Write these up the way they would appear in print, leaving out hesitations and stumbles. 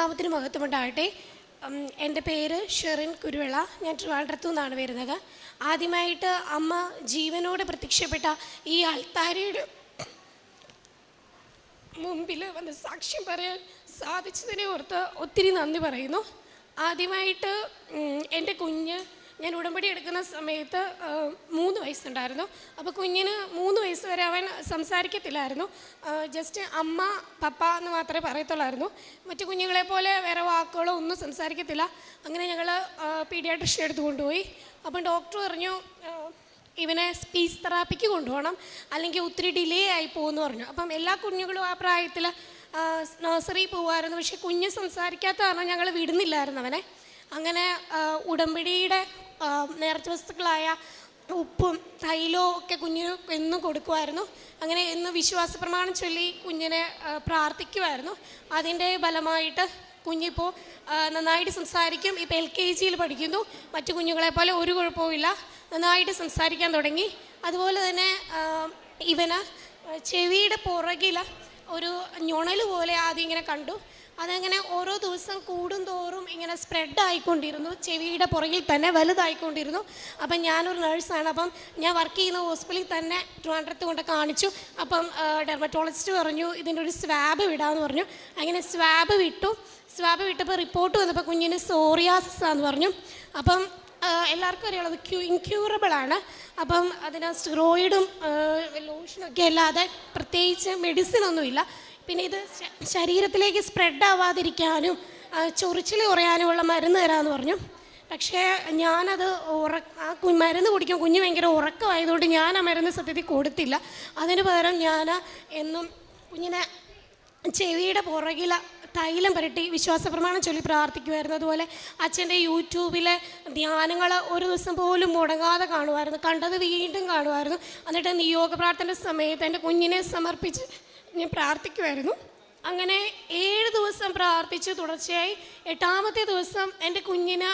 നാമത്തിന് മഹത്വമുണ്ടാകട്ടെ. എൻ്റെ പേര് ഷെറിൻ കുരുവിള. ഞാൻ ട്രിവാൻഡ്രത്തു നിന്നാണ് വരുന്നത്. ആദ്യമായിട്ട് അമ്മ ജീവനോടെ പ്രത്യക്ഷപ്പെട്ട ഈ അൾത്താരയുടെ മുമ്പിൽ വന്ന് സാക്ഷ്യം പറയാൻ സാധിച്ചതിനെ ഓർത്ത് ഒത്തിരി നന്ദി പറയുന്നു. ആദ്യമായിട്ട് എൻ്റെ കുഞ്ഞ് ഞാൻ ഉടമ്പടി എടുക്കുന്ന സമയത്ത് 3 വയസ്സുണ്ടായിരുന്നു. അപ്പോൾ കുഞ്ഞിന് 3 വയസ്സ് വരെ അവൻ സംസാരിക്കത്തില്ലായിരുന്നു. ജസ്റ്റ് അമ്മ പപ്പ എന്ന് മാത്രമേ പറയത്തുള്ളായിരുന്നു. മറ്റു കുഞ്ഞുങ്ങളെ പോലെ വേറെ വാക്കുകളോ ഒന്നും സംസാരിക്കത്തില്ല. അങ്ങനെ ഞങ്ങൾ പീഡിയാട്രിഷ്യൻ എടുത്ത് കൊണ്ടുപോയി. അപ്പം ഡോക്ടർ പറഞ്ഞു ഇവനെ സ്പീച്ച് തെറാപ്പിക്ക് കൊണ്ടുപോകണം, അല്ലെങ്കിൽ ഒത്തിരി ഡിലേ ആയി പോകുമെന്ന് പറഞ്ഞു. അപ്പം എല്ലാ കുഞ്ഞുങ്ങളും ആ പ്രായത്തിൽ നഴ്സറി പോകുമായിരുന്നു. പക്ഷേ കുഞ്ഞ് സംസാരിക്കാത്ത കാരണം ഞങ്ങൾ വിടുന്നില്ലായിരുന്നു അവനെ. അങ്ങനെ ഉടമ്പടിയുടെ നേർച്ച വസ്തുക്കളായ ഉപ്പും തൈലവും ഒക്കെ കുഞ്ഞിന് എന്നും കൊടുക്കുമായിരുന്നു. അങ്ങനെ എന്നും വിശ്വാസ പ്രമാണം ചൊല്ലി കുഞ്ഞിനെ പ്രാർത്ഥിക്കുമായിരുന്നു. അതിൻ്റെ ഫലമായിട്ട് കുഞ്ഞിപ്പോൾ നന്നായിട്ട് സംസാരിക്കും. ഇപ്പോൾ LKG പഠിക്കുന്നു. മറ്റു കുഞ്ഞുങ്ങളെ പോലെ ഒരു കുഴപ്പവുമില്ല, നന്നായിട്ട് സംസാരിക്കാൻ തുടങ്ങി. അതുപോലെ തന്നെ ഇവന് ചെവിയുടെ പുറകിൽ ഒരു ഞൊണൽ പോലെ ആദ്യം ഇങ്ങനെ കണ്ടു. അതങ്ങനെ ഓരോ ദിവസം കൂടുന്തോറും ഇങ്ങനെ സ്പ്രെഡ് ആയിക്കൊണ്ടിരുന്നു. ചെവിയുടെ പുറകിൽ തന്നെ വലുതായിക്കൊണ്ടിരുന്നു. അപ്പം ഞാനൊരു നേഴ്സാണ്. അപ്പം ഞാൻ വർക്ക് ചെയ്യുന്ന ഹോസ്പിറ്റലിൽ തന്നെ ട്രിവാൻഡ്രത്ത് കൊണ്ട് കാണിച്ചു. അപ്പം ഡെർമറ്റോളജിസ്റ്റ് പറഞ്ഞു ഇതിൻ്റെ ഒരു സ്വാബ് വിടാമെന്ന് പറഞ്ഞു. അങ്ങനെ സ്വാബ് വിട്ടപ്പോൾ റിപ്പോർട്ട് വന്നപ്പോൾ കുഞ്ഞിന് സോറിയാസിസ് ആണെന്ന് പറഞ്ഞു. അപ്പം എല്ലാവർക്കും അറിയാനുള്ളത് ഇൻക്യൂറബിളാണ്. അപ്പം അതിന് സ്റ്റിറോയിഡും ലോഷനൊക്കെ അല്ലാതെ പ്രത്യേകിച്ച് മെഡിസിനൊന്നുമില്ല. പിന്നെ ഇത് ശരീരത്തിലേക്ക് സ്പ്രെഡ് ആവാതിരിക്കാനും ചൊറിച്ചിൽ കുറയാനുമുള്ള മരുന്ന് തരാമെന്ന് പറഞ്ഞു. പക്ഷേ ഞാനത് മരുന്ന് കുടിക്കും. കുഞ്ഞ് ഭയങ്കര ഉറക്കമായതുകൊണ്ട് ഞാൻ ആ മരുന്ന് സത്യത്തിൽ കൊടുത്തില്ല. അതിന് പകരം ഞാൻ എന്നും കുഞ്ഞിനെ ചെവിയുടെ പുറകിൽ തൈലം പുരട്ടി വിശ്വാസ പ്രമാണം ചൊല്ലി പ്രാർത്ഥിക്കുമായിരുന്നു. അതുപോലെ അച്ഛൻ്റെ യൂട്യൂബിലെ ധ്യാനങ്ങൾ ഒരു ദിവസം പോലും മുടങ്ങാതെ കാണുമായിരുന്നു. കണ്ടത് വീണ്ടും കാണുമായിരുന്നു. എന്നിട്ട് നിയോഗ പ്രാർത്ഥന സമയത്ത് എൻ്റെ കുഞ്ഞിനെ സമർപ്പിച്ച് ഞാൻ പ്രാർത്ഥിക്കുമായിരുന്നു. അങ്ങനെ 7 ദിവസം പ്രാർത്ഥിച്ചു. തുടർച്ചയായി 8ാമത്തെ ദിവസം എൻ്റെ കുഞ്ഞിന്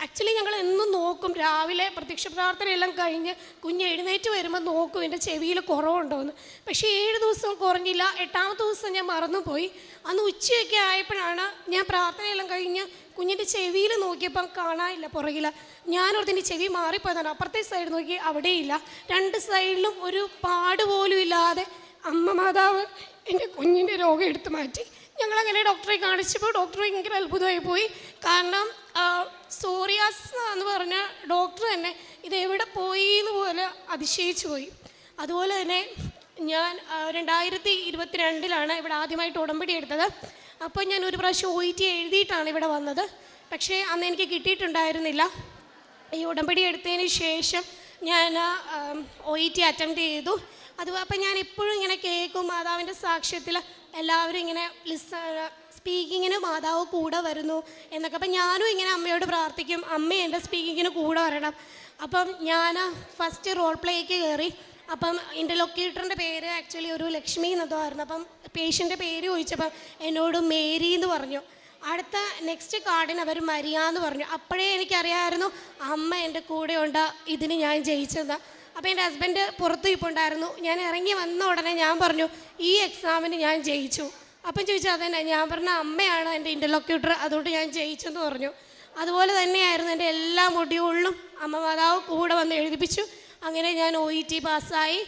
ആക്ച്വലി ഞങ്ങൾ എന്നും നോക്കും. രാവിലെ പ്രത്യക്ഷ പ്രാർത്ഥനയെല്ലാം കഴിഞ്ഞ് കുഞ്ഞ് എഴുന്നേറ്റ് വരുമ്പോൾ നോക്കും എൻ്റെ ചെവിയിൽ കുറവുണ്ടോയെന്ന്. പക്ഷേ 7 ദിവസം കുറഞ്ഞില്ല. 8ാമത്തെ ദിവസം ഞാൻ മറന്നുപോയി. അന്ന് ഉച്ചയൊക്കെ ആയപ്പോഴാണ് ഞാൻ പ്രാർത്ഥനയെല്ലാം കഴിഞ്ഞ് കുഞ്ഞിൻ്റെ ചെവിയിൽ നോക്കിയപ്പം കാണാനില്ല പുറകിൽ. ഞാനോർത്തിൻ്റെ ചെവി മാറിപ്പോയതാണ്. അപ്പുറത്തെ സൈഡ് നോക്കി അവിടെയില്ല. 2 സൈഡിലും ഒരു പാട് പോലും ഇല്ലാതെ അമ്മ മാതാവ് എൻ്റെ കുഞ്ഞിൻ്റെ രോഗം എടുത്തു മാറ്റി. ഞങ്ങളങ്ങനെ ഡോക്ടറെ കാണിച്ചപ്പോൾ ഡോക്ടർ ഭയങ്കര അത്ഭുതമായി പോയി. കാരണം സോറിയാസ് എന്ന് പറഞ്ഞ ഡോക്ടർ തന്നെ ഇതെവിടെ പോയി എന്ന് പോലെ അതിശയിച്ചു പോയി. അതുപോലെ തന്നെ ഞാൻ 2022 ഇവിടെ ആദ്യമായിട്ട് ഉടമ്പടി എടുത്തത്. അപ്പോൾ ഞാൻ ഒരു പ്രാവശ്യം OET എഴുതിയിട്ടാണ് ഇവിടെ വന്നത്. പക്ഷേ അന്ന് എനിക്ക് കിട്ടിയിട്ടുണ്ടായിരുന്നില്ല. ഈ ഉടമ്പടി എടുത്തതിന് ശേഷം ഞാൻ OET അറ്റംപ്റ്റ് ചെയ്തു. അപ്പം ഞാൻ എപ്പോഴും ഇങ്ങനെ കേൾക്കും മാതാവിൻ്റെ സാക്ഷ്യത്തിൽ എല്ലാവരും ഇങ്ങനെ സ്പീക്കിങ്ങിന് മാതാവ് കൂടെ വരുന്നു എന്നൊക്കെ. അപ്പം ഞാനും ഇങ്ങനെ അമ്മയോട് പ്രാർത്ഥിക്കും, അമ്മ എൻ്റെ സ്പീക്കിങ്ങിന് കൂടെ വരണം. അപ്പം ഞാൻ ഫസ്റ്റ് റോൾ പ്ലേക്ക് കയറി. അപ്പം ഇൻ്റർലൊക്യൂട്ടറിൻ്റെ പേര് ആക്ച്വലി ഒരു ലക്ഷ്മി എന്നതായിരുന്നു. അപ്പം പേഷ്യൻ്റെ പേര് ചോദിച്ചപ്പം എന്നോട് മേരി എന്ന് പറഞ്ഞു. അടുത്ത നെക്സ്റ്റ് കാർഡിന് അവർ മരിയ എന്ന് പറഞ്ഞു. അപ്പോഴേ എനിക്കറിയാമായിരുന്നു അമ്മ എൻ്റെ കൂടെ ഉണ്ട്, ഇതിന് ഞാൻ ജയിച്ചതാണ്. അപ്പോൾ എൻ്റെ ഹസ്ബൻഡ് പുറത്ത് ഇപ്പോണ്ടായിരുന്നു. ഞാൻ ഇറങ്ങി വന്ന ഉടനെ ഞാൻ പറഞ്ഞു ഈ എക്സാമിന് ഞാൻ ജയിച്ചു. അപ്പം ചോദിച്ചാൽ അതന്നെ. ഞാൻ പറഞ്ഞ അമ്മയാണ് എൻ്റെ ഇൻ്റർലൊക്യൂട്ടർ, അതുകൊണ്ട് ഞാൻ ജയിച്ചെന്ന് പറഞ്ഞു. അതുപോലെ തന്നെയായിരുന്നു എൻ്റെ എല്ലാ മൊഡ്യൂളിലും അമ്മ മാതാവ് കൂടെ വന്ന് എഴുതിപ്പിച്ചു. അങ്ങനെ ഞാൻ OET പാസ്സായി.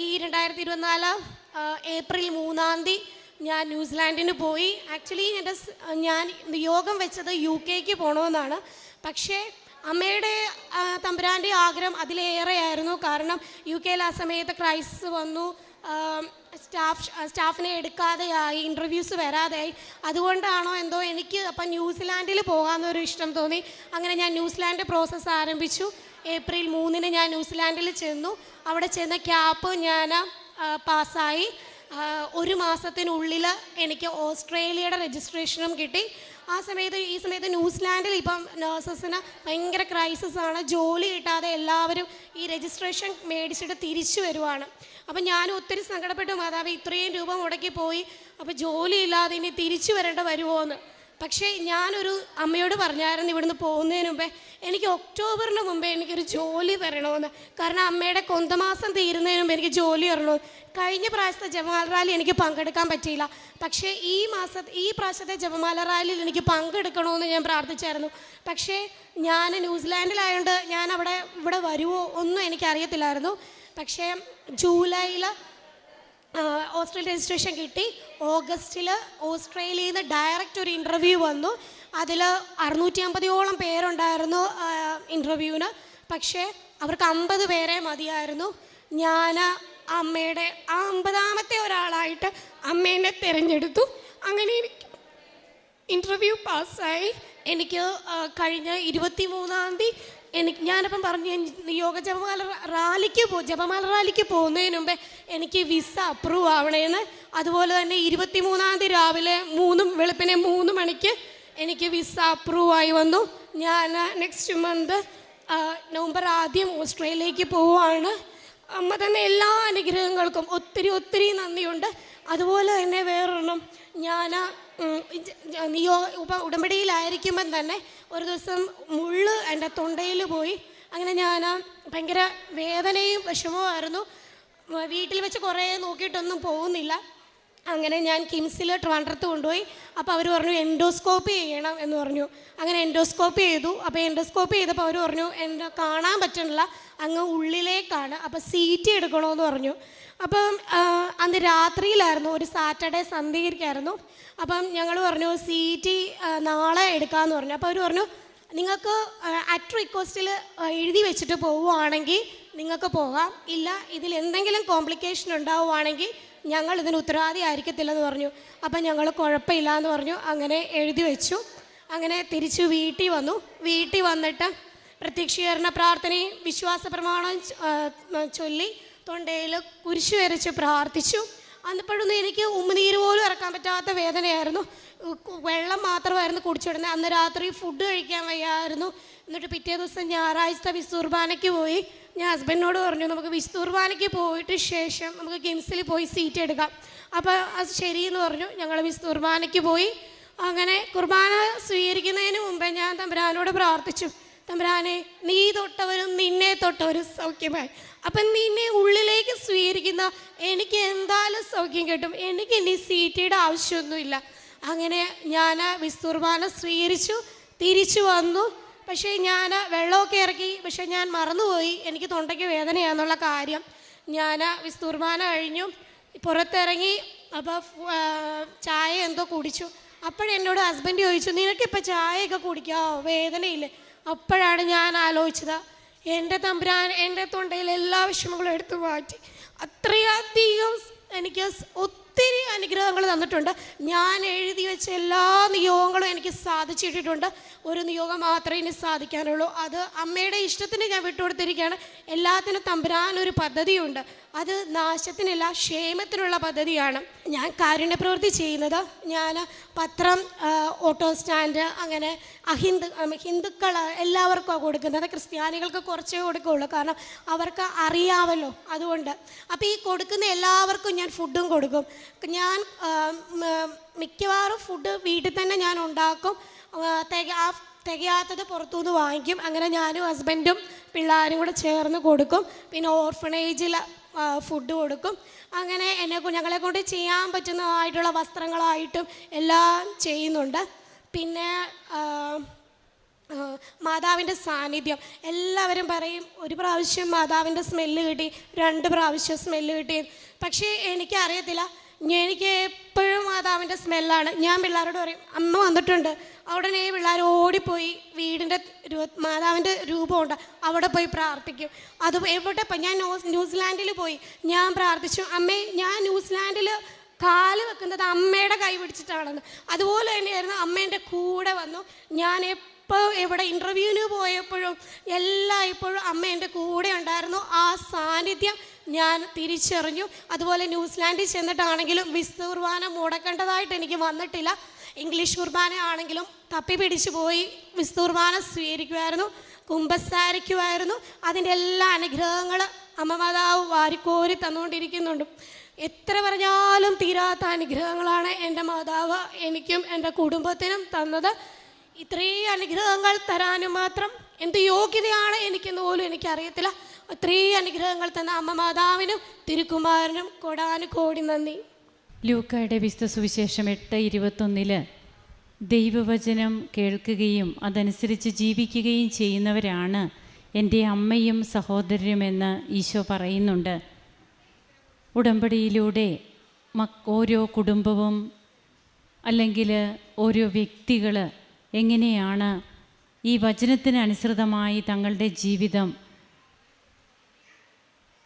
ഈ 2024 ഏപ്രിൽ 3 ഞാൻ ന്യൂസിലാൻഡിന് പോയി. ആക്ച്വലി ഞാൻ യോഗം വെച്ചത് UK പോകണമെന്നാണ്. പക്ഷേ അമ്മയുടെ തമ്പുരാൻ്റെ ആഗ്രഹം അതിലേറെയായിരുന്നു. കാരണം UK ആ സമയത്ത് ക്രൈസിസ് വന്നു, സ്റ്റാഫിനെ എടുക്കാതെയായി, ഇൻ്റർവ്യൂസ് വരാതെയായി. അതുകൊണ്ടാണോ എന്തോ എനിക്ക് അപ്പം ന്യൂസിലാൻഡിൽ പോകാമെന്നൊരു ഇഷ്ടം തോന്നി. അങ്ങനെ ഞാൻ ന്യൂസിലാൻഡ് പ്രോസസ്സ് ആരംഭിച്ചു. ഏപ്രിൽ 3 ഞാൻ ന്യൂസിലാൻഡിൽ ചെന്നു. അവിടെ ചെന്ന ക്യാപ്പ് ഞാൻ പാസ്സായി. 1 മാസത്തിനുള്ളിൽ എനിക്ക് ഓസ്ട്രേലിയയുടെ രജിസ്ട്രേഷനും കിട്ടി. ഈ സമയത്ത് ന്യൂസിലാൻഡിൽ ഇപ്പം നഴ്സസിന് ഭയങ്കര ക്രൈസിസാണ്. ജോലി കിട്ടാതെ എല്ലാവരും ഈ രജിസ്ട്രേഷൻ മേടിച്ചിട്ട് തിരിച്ചു വരുവാണ്. അപ്പം ഞാനും ഒത്തിരി സങ്കടപ്പെട്ടു, മാതാവ് ഇത്രയും രൂപ മുടക്കി പോയി, അപ്പോൾ ജോലിയില്ലാതെ ഇനി തിരിച്ചു വരേണ്ട വരുമോ എന്ന്. പക്ഷേ ഞാനൊരു അമ്മയോട് പറഞ്ഞായിരുന്നു ഇവിടുന്ന് പോകുന്നതിന് മുമ്പേ എനിക്ക് ഒക്ടോബറിന് മുമ്പേ എനിക്കൊരു ജോലി തരണമെന്ന്. കാരണം അമ്മയുടെ കൊന്തമാസം തീരുന്നതിന് മുമ്പ് എനിക്ക് ജോലി തരണമെന്ന്. കഴിഞ്ഞ പ്രാവശ്യത്തെ ജപമാല റാലി എനിക്ക് പങ്കെടുക്കാൻ പറ്റിയില്ല. പക്ഷേ ഈ പ്രാവശ്യത്തെ ജപമാല റാലിയിൽ എനിക്ക് പങ്കെടുക്കണമെന്ന് ഞാൻ പ്രാർത്ഥിച്ചായിരുന്നു. പക്ഷേ ഞാൻ ന്യൂസിലാൻഡിലായതുകൊണ്ട് ഞാൻ ഇവിടെ വരുമോ ഒന്നും എനിക്കറിയത്തില്ലായിരുന്നു. പക്ഷേ ജൂലൈയിൽ ഓസ്ട്രേലിയ രജിസ്ട്രേഷൻ കിട്ടി. ഓഗസ്റ്റിൽ ഓസ്ട്രേലിയയിൽ നിന്ന് ഡയറക്റ്റ് ഒരു ഇൻ്റർവ്യൂ വന്നു. അതിൽ 650ഓളം പേരുണ്ടായിരുന്നു ഇൻ്റർവ്യൂവിന്. പക്ഷേ അവർക്ക് 50 പേരെ മതിയായിരുന്നു. ഞാൻ അമ്മയുടെ 50ാമത്തെ ഒരാളായിട്ട് അമ്മേനെ തിരഞ്ഞെടുത്തു. അങ്ങനെ എനിക്ക് ഇൻ്റർവ്യൂ പാസ്സായി. എനിക്ക് കഴിഞ്ഞ 23-ാം തീയതി ഞാനിപ്പം പറഞ്ഞു ജപമാല റാലിക്ക് പോകുന്നതിന് മുമ്പേ എനിക്ക് വിസ അപ്രൂവ് ആവണേന്ന്. അതുപോലെ തന്നെ 23-ാം തീയതി രാവിലെ വെളുപ്പിനെ 3 മണിക്ക് എനിക്ക് വിസ അപ്രൂവ് ആയി വന്നു. ഞാൻ നെക്സ്റ്റ് മന്ത് നവംബർ 1 ഓസ്ട്രേലിയയിലേക്ക് പോവുകയാണ്. അമ്മ തന്നെ എല്ലാ അനുഗ്രഹങ്ങൾക്കും ഒത്തിരി നന്ദിയുണ്ട്. അതുപോലെ തന്നെ വേറൊരെണ്ണം, ഞാൻ ഉടമ്പടിയിലായിരിക്കുമ്പം തന്നെ ഒരു ദിവസം മുള്ള് എൻ്റെ തൊണ്ടയിൽ പോയി. അങ്ങനെ ഞാൻ ഭയങ്കര വേദനയും വിഷമവുമായിരുന്നു. വീട്ടിൽ വെച്ച് കുറേ നോക്കിയിട്ടൊന്നും പോകുന്നില്ല. അങ്ങനെ ഞാൻ കിംസിൽ ട്രിവാൻഡ്രത്ത് കൊണ്ടുപോയി. അപ്പോൾ അവർ പറഞ്ഞു എൻഡോസ്കോപ്പി ചെയ്യണം എന്ന് പറഞ്ഞു. അങ്ങനെ എൻഡോസ്കോപ്പി ചെയ്തു. അപ്പോൾ എൻഡോസ്കോപ്പി ചെയ്തപ്പോൾ അവർ പറഞ്ഞു എന്നെ കാണാൻ പറ്റണില്ല, അങ്ങ് ഉള്ളിലേക്കാണ്, അപ്പോൾ CT എടുക്കണമെന്ന് പറഞ്ഞു. അപ്പം അന്ന് രാത്രിയിലായിരുന്നു, ഒരു സാറ്റർഡേ സന്ധ്യയ്ക്കായിരുന്നു. അപ്പം ഞങ്ങൾ പറഞ്ഞു CT നാളെ എടുക്കാമെന്ന് പറഞ്ഞു. അപ്പോൾ അവർ പറഞ്ഞു നിങ്ങൾക്ക് അറ്റ് റിക്വസ്റ്റിൽ എഴുതി വെച്ചിട്ട് പോവുകയാണെങ്കിൽ നിങ്ങൾക്ക് പോകാം, ഇല്ല ഇതിൽ എന്തെങ്കിലും കോംപ്ലിക്കേഷൻ ഉണ്ടാവുകയാണെങ്കിൽ ഞങ്ങൾ ഇതിന് ഉത്തരവാദി ആയിരിക്കത്തില്ലെന്ന് പറഞ്ഞു. അപ്പം ഞങ്ങൾ കുഴപ്പമില്ല എന്ന് പറഞ്ഞു. അങ്ങനെ എഴുതി വെച്ചു. അങ്ങനെ തിരിച്ച് വീട്ടിൽ വന്നു. വീട്ടിൽ വന്നിട്ട് പ്രത്യക്ഷീകരണ പ്രാർത്ഥനയും വിശ്വാസ പ്രമാണം ചൊല്ലി തൊണ്ടയിൽ കുരിശ് വരച്ച് പ്രാർത്ഥിച്ചു. അന്നപ്പോഴൊന്നും എനിക്ക് ഉമ്മനീര് പോലും ഇറക്കാൻ പറ്റാത്ത വേദനയായിരുന്നു. വെള്ളം മാത്രമായിരുന്നു കുടിച്ചിടുന്നത്. അന്ന് രാത്രി ഫുഡ് കഴിക്കാൻ വയ്യായിരുന്നു. എന്നിട്ട് പിറ്റേ ദിവസം ഞായറാഴ്ച വിസ്തുർബാനയ്ക്ക് പോയി. ഞാൻ ഹസ്ബൻഡിനോട് പറഞ്ഞു നമുക്ക് വിസ്തുർബാനയ്ക്ക് പോയിട്ട് ശേഷം നമുക്ക് കിംസിൽ പോയി CT എടുക്കാം. അപ്പോൾ അത് ശരിയെന്ന് പറഞ്ഞു. ഞങ്ങൾ വിസ്തുർബാനയ്ക്ക് പോയി. അങ്ങനെ കുർബാന സ്വീകരിക്കുന്നതിന് മുമ്പേ ഞാൻ തമ്പുരാനോട് പ്രാർത്ഥിച്ചു, തമ്പുരാനെ നീ തൊട്ടവരും നിന്നെ തൊട്ടവരും സൗഖ്യമായി. അപ്പം നിന്നെ ഉള്ളിലേക്ക് സ്വീകരിക്കുന്ന എനിക്ക് എന്തായാലും സൗഖ്യം കിട്ടും, എനിക്ക് ഇനി CTയുടെ ആവശ്യമൊന്നുമില്ല. അങ്ങനെ ഞാൻ വിസ്തുർബാന സ്വീകരിച്ചു, തിരിച്ചു വന്നു. പക്ഷേ ഞാൻ വെള്ളമൊക്കെ ഇറക്കി, പക്ഷേ ഞാൻ മറന്നുപോയി എനിക്ക് തൊണ്ടയ്ക്ക് വേദനയാണെന്നുള്ള കാര്യം. ഞാൻ വിസ്തുർബാന കഴിഞ്ഞു പുറത്തിറങ്ങി. അപ്പോൾ ചായ എന്തോ കുടിച്ചു. അപ്പോഴെന്നോട് ഹസ്ബൻഡ് ചോദിച്ചു നിനക്കിപ്പോൾ ചായയൊക്കെ കുടിക്കാമോ, വേദനയില്ലേ? അപ്പോഴാണ് ഞാൻ ആലോചിച്ചത് എൻ്റെ തമ്പുരാൻ എൻ്റെ തൊണ്ടയിൽ എല്ലാ വിഷമങ്ങളും എടുത്തു മാറ്റി. അത്രയധികം എനിക്ക് ഒത്തിരി അനുഗ്രഹങ്ങൾ തന്നിട്ടുണ്ട്. ഞാൻ എഴുതി വെച്ച എല്ലാ നിയോഗങ്ങളും എനിക്ക് സാധിച്ചിട്ടുണ്ട്. ഒരു നിയോഗം മാത്രമേ ഇനി സാധിക്കാനുള്ളൂ. അത് അമ്മയുടെ ഇഷ്ടത്തിന് ഞാൻ വിട്ടുകൊടുത്തിരിക്കുകയാണ്. എല്ലാത്തിനും തമ്പുരാനൊരു പദ്ധതിയുണ്ട്. അത് നാശത്തിനല്ല ക്ഷേമത്തിനുള്ള പദ്ധതിയാണ്. ഞാൻ കാരുണ്യപ്രവൃത്തി ചെയ്യുന്നത്, ഞാൻ പത്രം, ഓട്ടോ സ്റ്റാൻഡ്, അങ്ങനെ ഹിന്ദുക്കൾ എല്ലാവർക്കും കൊടുക്കുന്നത്. ക്രിസ്ത്യാനികൾക്ക് കുറച്ചേ കൊടുക്കുകയുള്ളൂ, കാരണം അവർക്ക് അറിയാമല്ലോ, അതുകൊണ്ട്. അപ്പോൾ ഈ കൊടുക്കുന്ന എല്ലാവർക്കും ഞാൻ ഫുഡും കൊടുക്കും. ഞാൻ മിക്കവാറും ഫുഡ് വീട്ടിൽ തന്നെ ഞാൻ ഉണ്ടാക്കും. തികയാത്തത് പുറത്തുനിന്ന് വാങ്ങിക്കും. അങ്ങനെ ഞാനും ഹസ്ബൻഡും പിള്ളേരും കൂടെ ചേർന്ന് കൊടുക്കും. പിന്നെ ഓർഫനേജിൽ ഫുഡ് കൊടുക്കും. അങ്ങനെ ഞങ്ങളെ കൊണ്ട് ചെയ്യാൻ പറ്റുന്നതായിട്ടുള്ള വസ്ത്രങ്ങളായിട്ടും എല്ലാം ചെയ്യുന്നുണ്ട്. പിന്നെ മാതാവിൻ്റെ സാന്നിധ്യം, എല്ലാവരും പറയും ഒരു പ്രാവശ്യം മാതാവിൻ്റെ സ്മെല്ല് കിട്ടി, 2 പ്രാവശ്യം സ്മെല്ല് കിട്ടി. പക്ഷേ എനിക്കറിയത്തില്ല, എനിക്ക് എപ്പോഴും മാതാവിൻ്റെ സ്മെല്ലാണ്. ഞാൻ പിള്ളേരോട് പറയും അമ്മ വന്നിട്ടുണ്ട്, ഉടനെ പിള്ളേർ ഓടിപ്പോയി വീടിൻ്റെ മാതാവിൻ്റെ രൂപമുണ്ട് അവിടെ പോയി പ്രാർത്ഥിക്കും. അത് എവിടെ ഞാൻ ന്യൂസിലാൻഡിൽ പോയി ഞാൻ പ്രാർത്ഥിച്ചു, അമ്മേ ഞാൻ ന്യൂസിലാൻഡിൽ കാല് വെക്കുന്നത് അമ്മയുടെ കൈ പിടിച്ചിട്ടാണെന്ന്. അതുപോലെ തന്നെയായിരുന്നു, അമ്മേൻ്റെ കൂടെ വന്നു. ഞാൻ ഇപ്പോൾ എവിടെ ഇൻ്റർവ്യൂവിന് പോയപ്പോഴും ഇപ്പോഴും അമ്മ എൻ്റെ കൂടെ ഉണ്ടായിരുന്നു. ആ സാന്നിധ്യം ഞാൻ തിരിച്ചറിഞ്ഞു. അതുപോലെ ന്യൂസിലാൻഡിൽ ചെന്നിട്ടാണെങ്കിലും വിശുദ്ധ കുർബാന മുടക്കേണ്ടതായിട്ട് എനിക്ക് വന്നിട്ടില്ല. ഇംഗ്ലീഷ് കുർബാന ആണെങ്കിലും തപ്പി പിടിച്ചു പോയി വിശുദ്ധ കുർബാന സ്വീകരിക്കുമായിരുന്നു, കുമ്പസാരിക്കുമായിരുന്നു. അതിൻ്റെ എല്ലാ അനുഗ്രഹങ്ങൾ അമ്മ മാതാവ് വാരിക്കോരി തന്നുകൊണ്ടിരിക്കുന്നുണ്ട്. എത്ര പറഞ്ഞാലും തീരാത്ത അനുഗ്രഹങ്ങളാണ് എൻ്റെ മാതാവ് എനിക്കും എൻ്റെ കുടുംബത്തിനും തന്നത്. ഇത്രയും അനുഗ്രഹങ്ങൾ തരാനും മാത്രം എന്ത് യോഗ്യതയാണ് എനിക്കെന്ന് പോലും എനിക്കറിയത്തില്ല. ഇത്രയും അനുഗ്രഹങ്ങൾ തന്ന അമ്മ മാതാവിനും തിരുക്കുമാരനും കോടാനുകോടി നന്ദി. ലൂക്കായുടെ വിശുദ്ധ സുവിശേഷം 8:21 ദൈവവചനം കേൾക്കുകയും അതനുസരിച്ച് ജീവിക്കുകയും ചെയ്യുന്നവരാണ് എൻ്റെ അമ്മയും സഹോദരരുമെന്ന് ഈശോ പറയുന്നുണ്ട്. ഉടമ്പടിയിലൂടെ ഓരോ കുടുംബവും അല്ലെങ്കിൽ ഓരോ വ്യക്തികൾ എങ്ങനെയാണ് ഈ വചനത്തിന് അനുസൃതമായി തങ്ങളുടെ ജീവിതം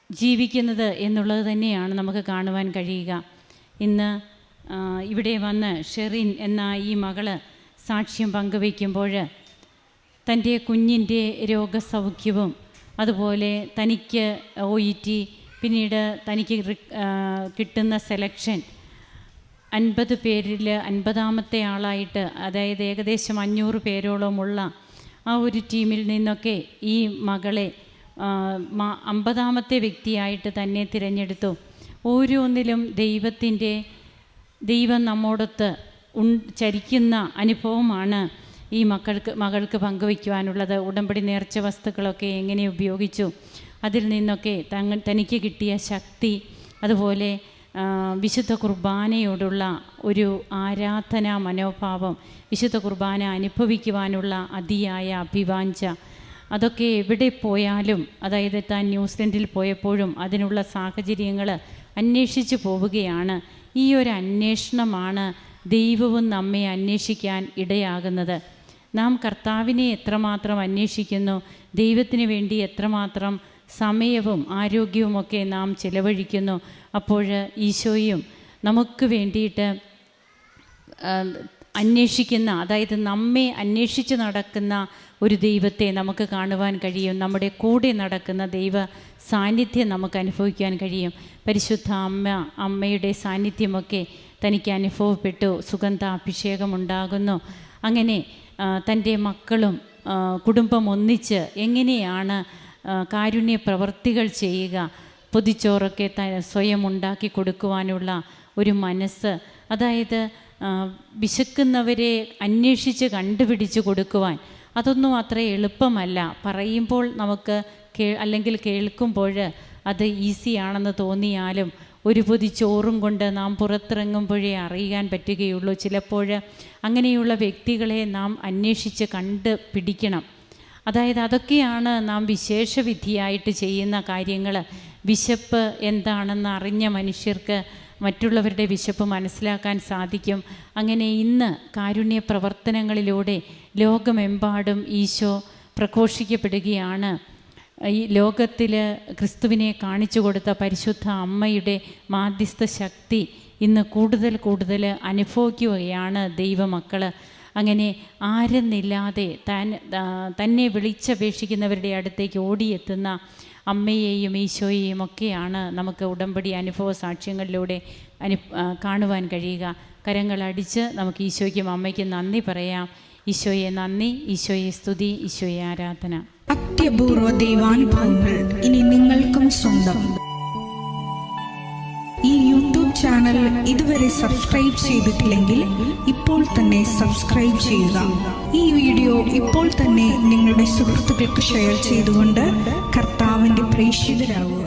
ജീവിക്കുന്നത് എന്നുള്ളത് തന്നെയാണ് നമുക്ക് കാണുവാൻ കഴിയുക. ഇന്ന് ഇവിടെ വന്ന് ഷെറിൻ എന്ന ഈ മകള് സാക്ഷ്യം പങ്കുവയ്ക്കുമ്പോൾ തൻ്റെ കുഞ്ഞിൻ്റെ രോഗസൗഖ്യവും അതുപോലെ തനിക്ക് OET പിന്നീട് തനിക്ക് കിട്ടുന്ന സെലക്ഷൻ 50 പേരിൽ 50ാമത്തെ ആളായിട്ട്, അതായത് ഏകദേശം 500 പേരോളമുള്ള ആ ഒരു ടീമിൽ നിന്നൊക്കെ ഈ മകളെ 50ാമത്തെ വ്യക്തിയായിട്ട് തന്നെ തിരഞ്ഞെടുത്തു. ഓരോന്നിലും ദൈവം നമ്മോടൊത്ത് ചരിക്കുന്ന അനുഭവമാണ് ഈ മകൾക്ക് പങ്കുവയ്ക്കുവാനുള്ളത്. ഉടമ്പടി നേർച്ച വസ്തുക്കളൊക്കെ എങ്ങനെ ഉപയോഗിച്ചു, അതിൽ നിന്നൊക്കെ തനിക്ക് കിട്ടിയ ശക്തി, അതുപോലെ വിശുദ്ധ കുർബാനയോടുള്ള ഒരു ആരാധനാ മനോഭാവം, വിശുദ്ധ കുർബാന അനുഭവിക്കുവാനുള്ള അതിയായ അഭിവാഞ്ച, അതൊക്കെ എവിടെ പോയാലും, അതായത് താൻ ന്യൂസിലൻഡിൽ പോയപ്പോഴും അതിനുള്ള സാഹചര്യങ്ങൾ അന്വേഷിച്ചു പോവുകയാണ്. ഈ ഒരു അന്വേഷണമാണ് ദൈവവും നമ്മെ അന്വേഷിക്കാൻ ഇടയാകുന്നത്. നാം കർത്താവിനെ എത്രമാത്രം അന്വേഷിക്കുന്നു, ദൈവത്തിന് വേണ്ടി എത്രമാത്രം സമയവും ആരോഗ്യവുമൊക്കെ നാം ചിലവഴിക്കുന്നു, അപ്പോൾ ഈശോയും നമുക്ക് വേണ്ടിയിട്ട് അന്വേഷിക്കുന്ന, അതായത് നമ്മെ അന്വേഷിച്ച് നടക്കുന്ന ഒരു ദൈവത്തെ നമുക്ക് കാണുവാൻ കഴിയും. നമ്മുടെ കൂടെ നടക്കുന്ന ദൈവ സാന്നിധ്യം നമുക്ക് അനുഭവിക്കാൻ കഴിയും. പരിശുദ്ധ അമ്മയുടെ സാന്നിധ്യമൊക്കെ തനിക്ക് അനുഭവപ്പെട്ടു. സുഗന്ധാഭിഷേകമുണ്ടാകുന്നു. അങ്ങനെ തൻ്റെ മക്കളും കുടുംബം ഒന്നിച്ച് എങ്ങനെയാണ് കാരുണ്യ പ്രവർത്തികൾ ചെയ്യുക, പൊതിച്ചോറൊക്കെ സ്വയം ഉണ്ടാക്കി കൊടുക്കുവാനുള്ള ഒരു മനസ്സ്, അതായത് വിശക്കുന്നവരെ അന്വേഷിച്ച് കണ്ടുപിടിച്ച് കൊടുക്കുവാൻ, അതൊന്നും അത്ര എളുപ്പമല്ല. പറയുമ്പോൾ നമുക്ക് അല്ലെങ്കിൽ കേൾക്കുമ്പോൾ അത് ഈസിയാണെന്ന് തോന്നിയാലും ഒരു പൊതി ചോറും കൊണ്ട് നാം പുറത്തിറങ്ങുമ്പോഴേ അറിയാൻ പറ്റുകയുള്ളൂ. ചിലപ്പോൾ അങ്ങനെയുള്ള വ്യക്തികളെ നാം അന്വേഷിച്ച് കണ്ടുപിടിക്കണം. അതായത് അതൊക്കെയാണ് നാം വിശേഷവിധിയായിട്ട് ചെയ്യുന്ന കാര്യങ്ങൾ. വിശപ്പ് എന്താണെന്ന് അറിഞ്ഞ മനുഷ്യർക്ക് മറ്റുള്ളവരുടെ വിശപ്പ് മനസ്സിലാക്കാൻ സാധിക്കും. അങ്ങനെ ഇന്ന് കാരുണ്യ പ്രവർത്തനങ്ങളിലൂടെ ലോകമെമ്പാടും ഈശോ പ്രഘോഷിക്കപ്പെടുകയാണ്. ഈ ലോകത്തിൽ ക്രിസ്തുവിനെ കാണിച്ചു കൊടുത്ത പരിശുദ്ധ അമ്മയുടെ മാധ്യസ്ഥ ശക്തി ഇന്ന് കൂടുതൽ കൂടുതൽ അനുഭവിക്കുകയാണ് ദൈവമക്കൾ. അങ്ങനെ ആരെന്നില്ലാതെ തന്നെ വിളിച്ചപേക്ഷിക്കുന്നവരുടെ അടുത്തേക്ക് ഓടിയെത്തുന്ന അമ്മയെയും ഈശോയെയും ഒക്കെയാണ് നമുക്ക് ഉടമ്പടി അനുഭവ സാക്ഷ്യങ്ങളിലൂടെ കാണുവാൻ കഴിയുക. കരങ്ങളടിച്ച് നമുക്ക് ഈശോയ്ക്കും അമ്മയ്ക്കും നന്ദി പറയാം. ഈശോയെ നന്ദി, ഈശോയെ സ്തുതി, ഈശോയെ ആരാധന. അത്യപൂർവ ദൈവാനുഭവങ്ങൾ ഇനി നിങ്ങൾക്കും സ്വന്തം. ഈ യൂട്യൂബ് ചാനൽ ഇതുവരെ സബ്സ്ക്രൈബ് ചെയ്തിട്ടില്ലെങ്കിൽ ഇപ്പോൾ തന്നെ സബ്സ്ക്രൈബ് ചെയ്യുക. ഈ വീഡിയോ ഇപ്പോൾ തന്നെ നിങ്ങളുടെ സുഹൃത്തുക്കൾക്ക് ഷെയർ ചെയ്തുകൊണ്ട് കർത്താവിൻ്റെ പ്രേക്ഷിതരാകുക.